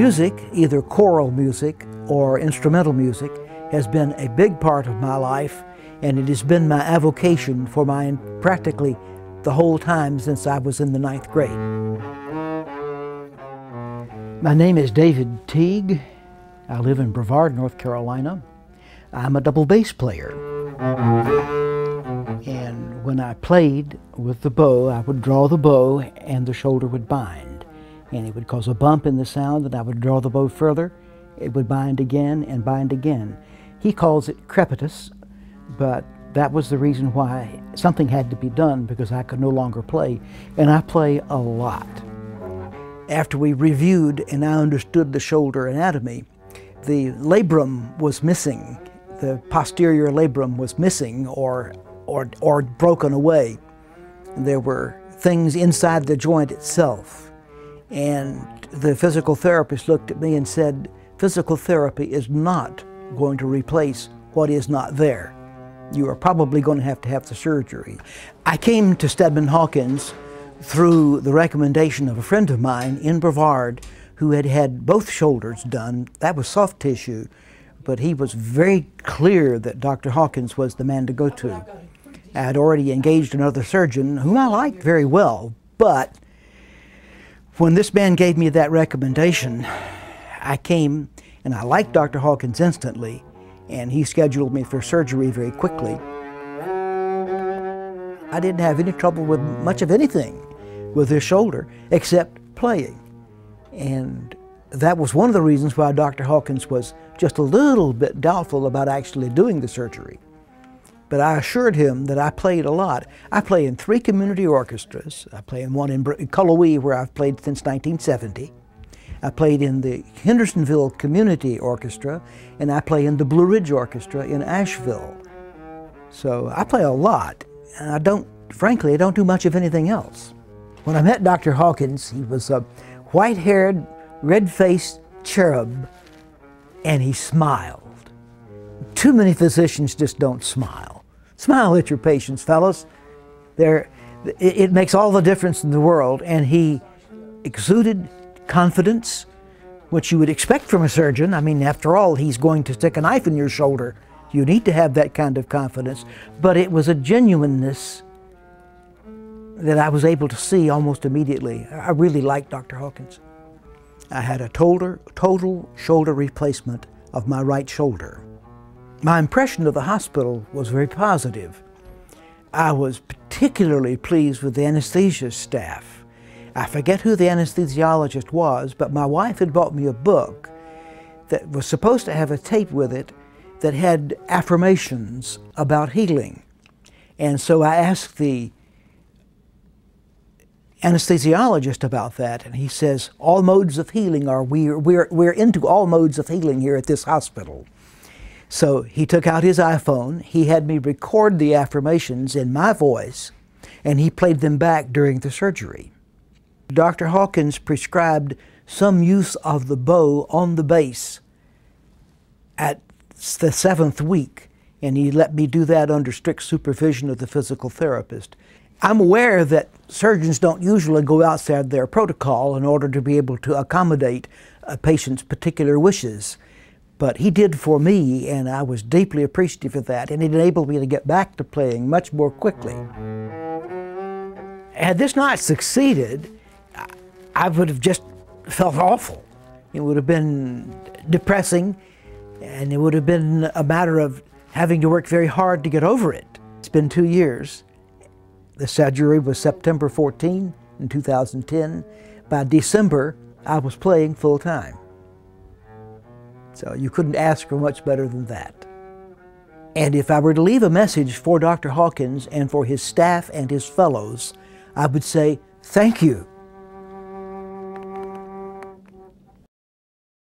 Music, either choral music or instrumental music, has been a big part of my life, and it has been my avocation for practically the whole time since I was in the 9th grade. My name is David Teague. I live in Brevard, North Carolina. I'm a double bass player. And when I played with the bow, I would draw the bow and the shoulder would bind. And it would cause a bump in the sound, and I would draw the bow further. It would bind again and bind again. He calls it crepitus, but that was the reason why something had to be done, because I could no longer play. And I play a lot. After we reviewed and I understood the shoulder anatomy, the labrum was missing. The posterior labrum was missing or broken away. There were things inside the joint itself. And the physical therapist looked at me and said, physical therapy is not going to replace what is not there. You are probably going to have the surgery. I came to Steadman Hawkins through the recommendation of a friend of mine in Brevard who had had both shoulders done. That was soft tissue, but he was very clear that Dr. Hawkins was the man to go to. I had already engaged another surgeon whom I liked very well, but when this man gave me that recommendation, I came and I liked Dr. Hawkins instantly, and he scheduled me for surgery very quickly. I didn't have any trouble with much of anything with his shoulder except playing. And that was one of the reasons why Dr. Hawkins was just a little bit doubtful about actually doing the surgery. But I assured him that I played a lot. I play in 3 community orchestras. I play in one in Cullowhee, where I've played since 1970. I played in the Hendersonville Community Orchestra, and I play in the Blue Ridge Orchestra in Asheville. So I play a lot, and frankly, I don't do much of anything else. When I met Dr. Hawkins, he was a white-haired, red-faced cherub, and he smiled. Too many physicians just don't smile. Smile at your patients, fellas. It makes all the difference in the world, and he exuded confidence, which you would expect from a surgeon. I mean, after all, he's going to stick a knife in your shoulder. You need to have that kind of confidence, but it was a genuineness that I was able to see almost immediately. I really liked Dr. Hawkins. I had a total shoulder replacement of my right shoulder. My impression of the hospital was very positive. I was particularly pleased with the anesthesia staff. I forget who the anesthesiologist was, but my wife had bought me a book that was supposed to have a tape with it that had affirmations about healing. And so I asked the anesthesiologist about that, and he says, all modes of healing we're into all modes of healing here at this hospital. So he took out his iPhone, he had me record the affirmations in my voice, and he played them back during the surgery. Dr. Hawkins prescribed some use of the bow on the bass at the 7th week, and he let me do that under strict supervision of the physical therapist. I'm aware that surgeons don't usually go outside their protocol in order to be able to accommodate a patient's particular wishes, but he did for me, and I was deeply appreciative of that, and it enabled me to get back to playing much more quickly. Had this not succeeded, I would have just felt awful. It would have been depressing, and it would have been a matter of having to work very hard to get over it. It's been 2 years. The surgery was September 14 in 2010. By December, I was playing full time. So you couldn't ask for much better than that. And if I were to leave a message for Dr. Hawkins and for his staff and his fellows, I would say, thank you.